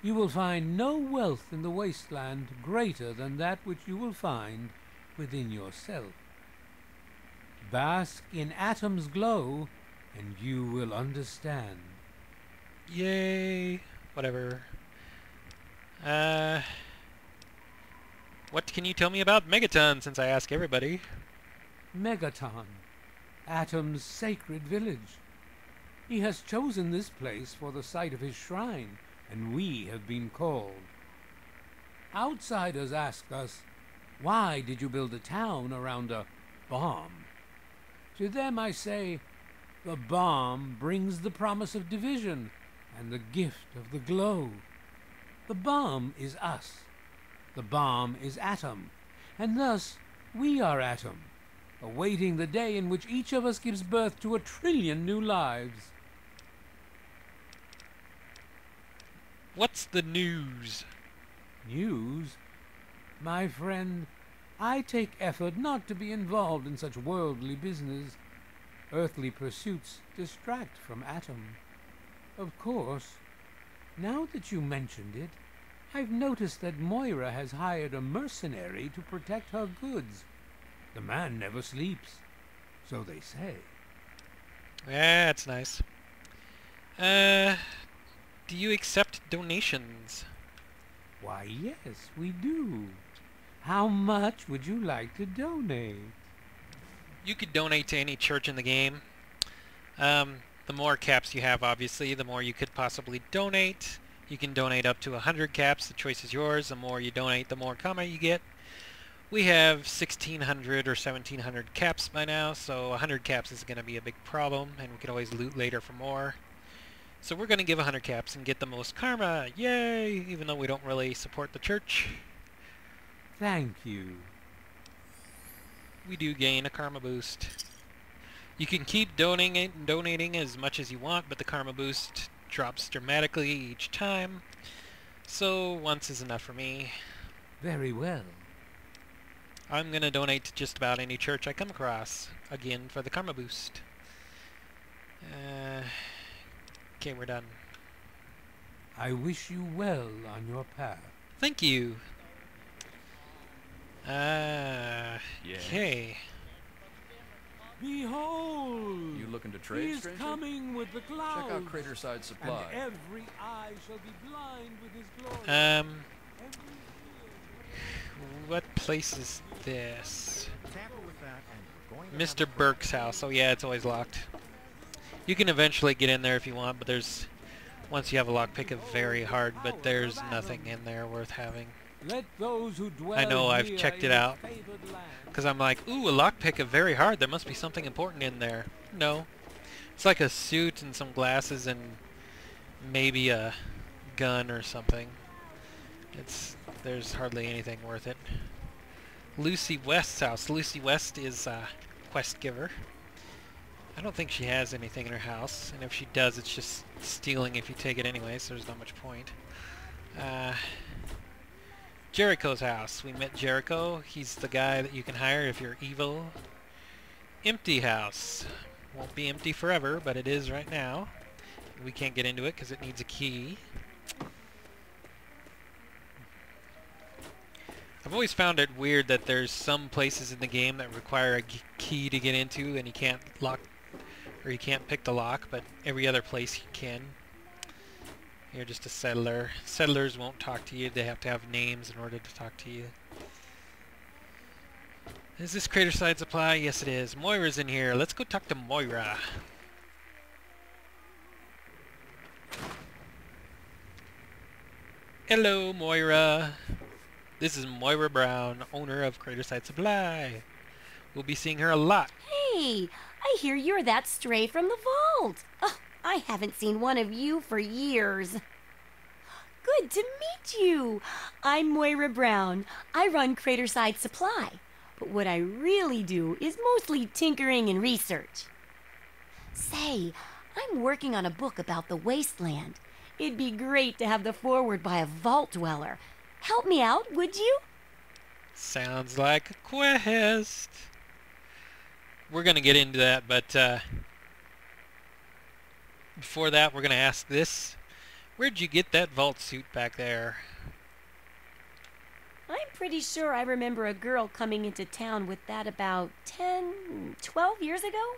You will find no wealth in the wasteland greater than that which you will find within yourself. Bask in Atom's glow, and you will understand. Yay. Whatever. What can you tell me about Megaton, since I ask everybody? Megaton, Atom's sacred village. He has chosen this place for the site of his shrine, and we have been called. Outsiders ask us, why did you build a town around a bomb? To them I say, the bomb brings the promise of division and the gift of the glow. The bomb is us. The bomb is Atom, and thus we are Atom, awaiting the day in which each of us gives birth to 1 trillion new lives. What's the news? News? My friend, I take effort not to be involved in such worldly business. Earthly pursuits distract from Atom. Of course, now that you mentioned it, I've noticed that Moira has hired a mercenary to protect her goods. The man never sleeps, so they say. Yeah, that's nice. Do you accept donations? Why, yes, we do. How much would you like to donate? You could donate to any church in the game. The more caps you have, obviously, the more you could possibly donate. You can donate up to 100 caps. The choice is yours. The more you donate, the more karma you get. We have 1,600 or 1,700 caps by now, so 100 caps is going to be a big problem, and we can always loot later for more. So we're going to give 100 caps and get the most karma. Yay! Even though we don't really support the church. Thank you. We do gain a karma boost. You can keep donating as much as you want, but the karma boost drops dramatically each time. So once is enough for me. Very well. I'm going to donate to just about any church I come across, again, for the karma boost. Okay, we're done. I wish you well on your path. Thank you. Okay. Behold! You looking to trade, He is stranger? coming with the clouds. Check out Craterside Supply. And every eye shall be blind with his glory. What place is this? Mr. Burke's house. Oh yeah, it's always locked. You can eventually get in there if you want, but there's... Once you have a lockpick, it's very hard, but there's nothing in there worth having. Let those who dwell I know, I've here checked it in out. his favored land. Because I'm like, ooh, a lockpick is very hard. There must be something important in there. No. It's like a suit and some glasses and maybe a gun or something. There's hardly anything worth it. Lucy West's house. Lucy West is a quest giver. I don't think she has anything in her house, and if she does, it's just stealing if you take it anyway, so there's not much point. Jericho's house. We met Jericho. He's the guy that you can hire if you're evil. Empty house. Won't be empty forever, but it is right now. We can't get into it because it needs a key. I've always found it weird that there's some places in the game that require a key to get into, and you can't lock, or you can't pick the lock, but every other place you can. You're just a settler. Settlers won't talk to you. They have to have names in order to talk to you. Is this Craterside Supply? Yes, it is. Moira's in here. Let's go talk to Moira. Hello, Moira. This is Moira Brown, owner of Craterside Supply. We'll be seeing her a lot. Hey, I hear you're that stray from the vault. Oh, I haven't seen one of you for years. Good to meet you. I'm Moira Brown. I run Craterside Supply. But what I really do is mostly tinkering and research. Say, I'm working on a book about the wasteland. It'd be great to have the foreword by a vault dweller. Help me out, would you? Sounds like a quest. We're going to get into that, but before that, we're going to ask this. Where'd you get that vault suit back there? I'm pretty sure I remember a girl coming into town with that about 10, 12 years ago.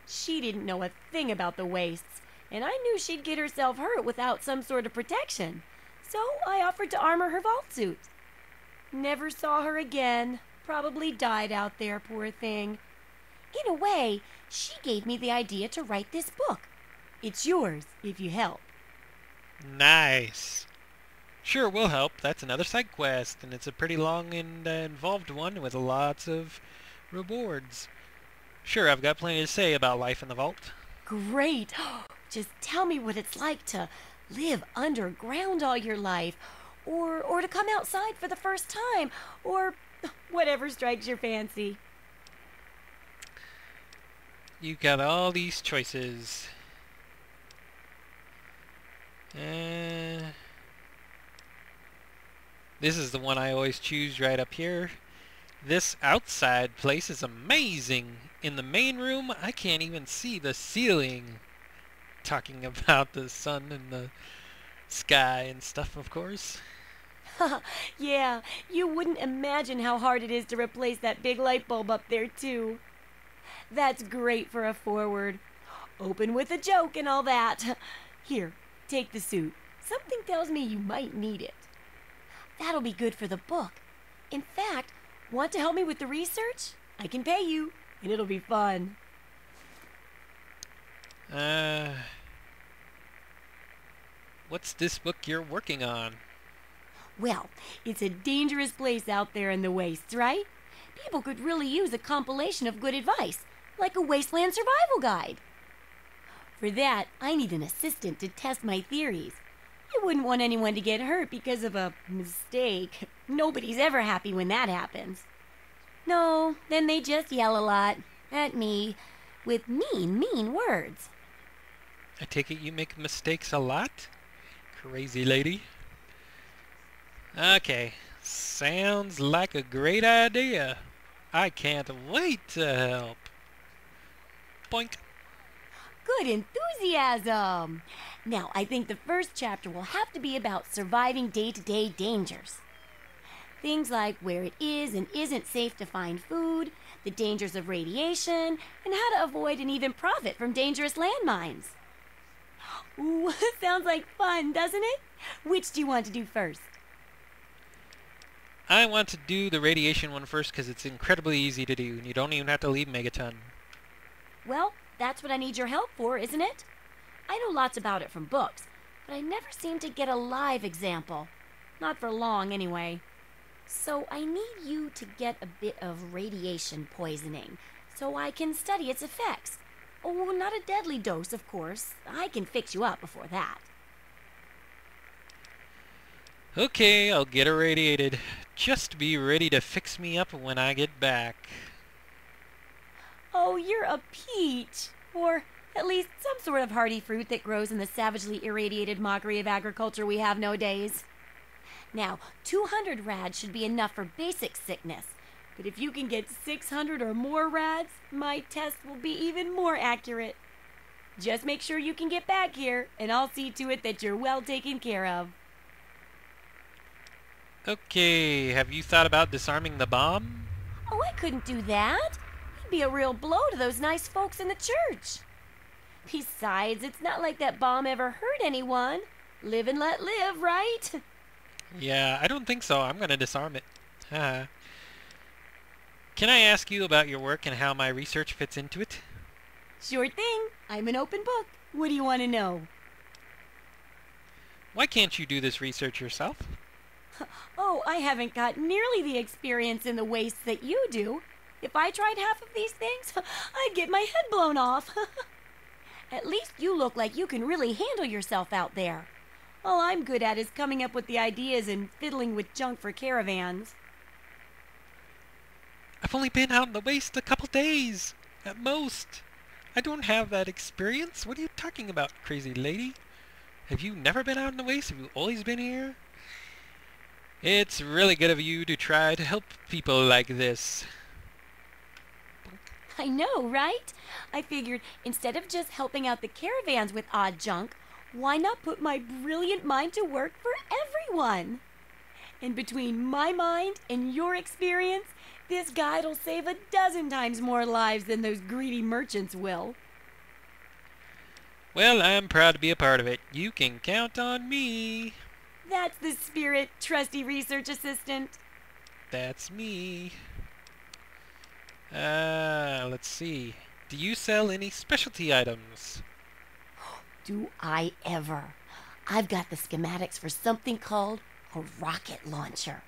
She didn't know a thing about the wastes, and I knew she'd get herself hurt without some sort of protection. So I offered to armor her vault suit. Never saw her again. Probably died out there, poor thing. In a way, she gave me the idea to write this book. It's yours, if you help. Nice. Sure, we'll help. That's another side quest, and it's a pretty long and involved one with lots of rewards. Sure, I've got plenty to say about life in the vault. Great. Just tell me what it's like to live underground all your life, or to come outside for the first time, or whatever strikes your fancy. You've got all these choices. This is the one I always choose right up here. This outside place is amazing. In the main room, I can't even see the ceiling. Talking about the sun and the sky and stuff, of course. Yeah, you wouldn't imagine how hard it is to replace that big light bulb up there, too. That's great for a forward. Open with a joke and all that. Here, take the suit. Something tells me you might need it. That'll be good for the book. In fact, want to help me with the research? I can pay you, and it'll be fun. What's this book you're working on? Well, it's a dangerous place out there in the wastes, right? People could really use a compilation of good advice, like a wasteland survival guide. For that, I need an assistant to test my theories. I wouldn't want anyone to get hurt because of a mistake. Nobody's ever happy when that happens. No, then they just yell a lot at me with mean words. I take it you make mistakes a lot? Crazy lady. Okay, sounds like a great idea. I can't wait to help. Boink. Good enthusiasm. Now, I think the first chapter will have to be about surviving day-to-day dangers. Things like where it is and isn't safe to find food, the dangers of radiation, and how to avoid and even profit from dangerous landmines. Ooh, sounds like fun, doesn't it? Which do you want to do first? I want to do the radiation one first because it's incredibly easy to do and you don't even have to leave Megaton. Well, that's what I need your help for, isn't it? I know lots about it from books, but I never seem to get a live example. Not for long, anyway. So I need you to get a bit of radiation poisoning so I can study its effects. Oh, not a deadly dose, of course. I can fix you up before that. Okay, I'll get irradiated. Just be ready to fix me up when I get back. Oh, you're a peach. Or at least some sort of hardy fruit that grows in the savagely irradiated mockery of agriculture we have nowadays. Now, 200 rads should be enough for basic sickness. But if you can get 600 or more rads, my test will be even more accurate. Just make sure you can get back here, and I'll see to it that you're well taken care of. Okay, have you thought about disarming the bomb? Oh, I couldn't do that. It'd be a real blow to those nice folks in the church. Besides, it's not like that bomb ever hurt anyone. Live and let live, right? Yeah, I don't think so. I'm gonna disarm it. Haha. Can I ask you about your work and how my research fits into it? Sure thing. I'm an open book. What do you want to know? Why can't you do this research yourself? Oh, I haven't got nearly the experience in the wastes that you do. If I tried half of these things, I'd get my head blown off. At least you look like you can really handle yourself out there. All I'm good at is coming up with the ideas and fiddling with junk for caravans. I've only been out in the waste a couple days, at most. I don't have that experience. What are you talking about, crazy lady? Have you never been out in the waste? Have you always been here? It's really good of you to try to help people like this. I know, right? I figured instead of just helping out the caravans with odd junk, Why not put my brilliant mind to work for everyone? And between my mind and your experience, this guide'll save 12 times more lives than those greedy merchants will. Well, I'm proud to be a part of it. You can count on me. That's the spirit, trusty research assistant. That's me. Let's see. Do you sell any specialty items? Do I ever? I've got the schematics for something called a rocket launcher.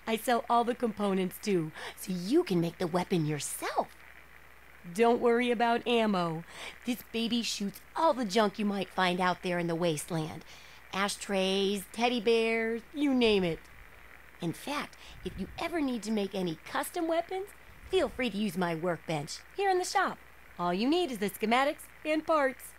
I sell all the components too, so you can make the weapon yourself. Don't worry about ammo. This baby shoots all the junk you might find out there in the wasteland. Ashtrays, teddy bears, you name it. In fact, if you ever need to make any custom weapons, feel free to use my workbench here in the shop. All you need is the schematics and parts.